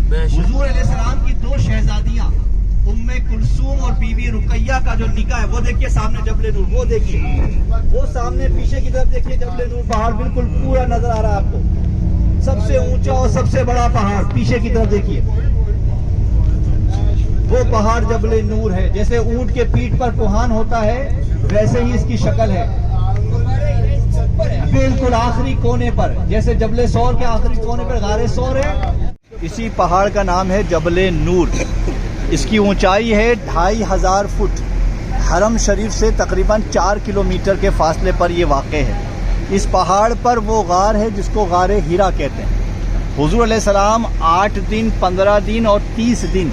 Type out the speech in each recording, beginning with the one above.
हुजूर अलैहिस्सलाम की दो शहजादियां उम्मे कुलसूम और बीबी रुकैया का जो निकाह है वो देखिए सामने जबले नूर, वो देखिए, वो सामने पीछे की तरफ देखिए जबले नूर पहाड़ बिल्कुल पूरा नजर आ रहा है आपको, सबसे ऊंचा और सबसे बड़ा पहाड़ पीछे की तरफ देखिए, वो पहाड़ जबले नूर है। जैसे ऊंट के पीठ पर कुहान होता है वैसे ही इसकी शक्ल है, बिल्कुल आखिरी कोने पर, जैसे जबले सौर के आखिरी कोने पर गारे सौर है, इसी पहाड़ का नाम है जबले नूर। इसकी ऊंचाई है 2500 फुट, हरम शरीफ से तकरीबन 4 किलोमीटर के फासले पर ये वाक़े है। इस पहाड़ पर वो गार है जिसको गारे हीरा कहते हैं। हुजूर अलैहिस्सलाम 8 दिन, 15 दिन और 30 दिन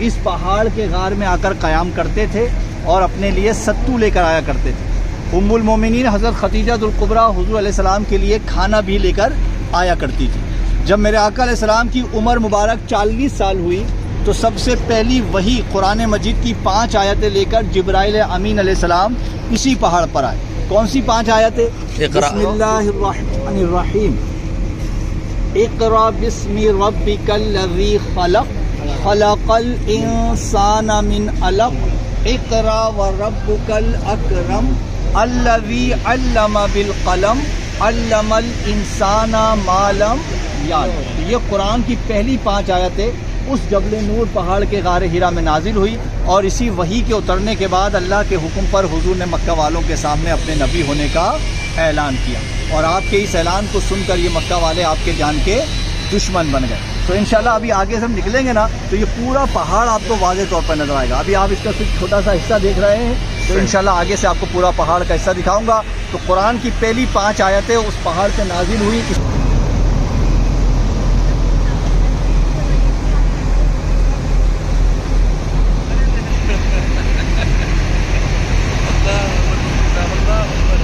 इस पहाड़ के गार में आकर क़याम करते थे और अपने लिए सत्तू लेकर आया करते थे। उम्मुल मोमिनीन हज़रत खदीजा दुल कुबरा हुजूर अलैहिस्सलाम के लिए खाना भी लेकर आया करती थी। जब मेरे आका अलैहिस्सलाम की उम्र मुबारक 40 साल हुई तो सबसे पहली वही कुरान मजीद की 5 आयतें लेकर जिब्राइल अमीन अलैहिस्सलाम इसी पहाड़ पर आए। कौन सी 5 आयतें? बिस्मिल्लाहिर्रहमानिर्रहीम, इक़रा बिस्मि रब्बिकल्लज़ी खलक़, खलक़ल इंसाना मिन अलक़, इक़रा व रब्बुकल अकरम, अल्लज़ी अल्लम बिल क़लम, अल्लमल इंसाना मा लम याअलम। ये कुरान की पहली 5 आयतें उस जबल नूर पहाड़ के गारे हीरा में नाजिल हुई और इसी वही के उतरने के बाद अल्लाह के हुक्म पर हुजूर ने मक्का वालों के सामने अपने नबी होने का ऐलान किया और आपके इस ऐलान को सुनकर ये मक्का वाले आपके जान के दुश्मन बन गए। तो इंशाल्लाह अभी आगे से हम निकलेंगे ना तो ये पूरा पहाड़ आपको वाज़ेह तौर पर नजर आएगा। अभी आप इसका सिर्फ छोटा सा हिस्सा देख रहे हैं, तो इंशाल्लाह आगे से आपको पूरा पहाड़ का हिस्सा दिखाऊंगा। तो कुरान की पहली 5 आयतें उस पहाड़ से नाजिल हुई।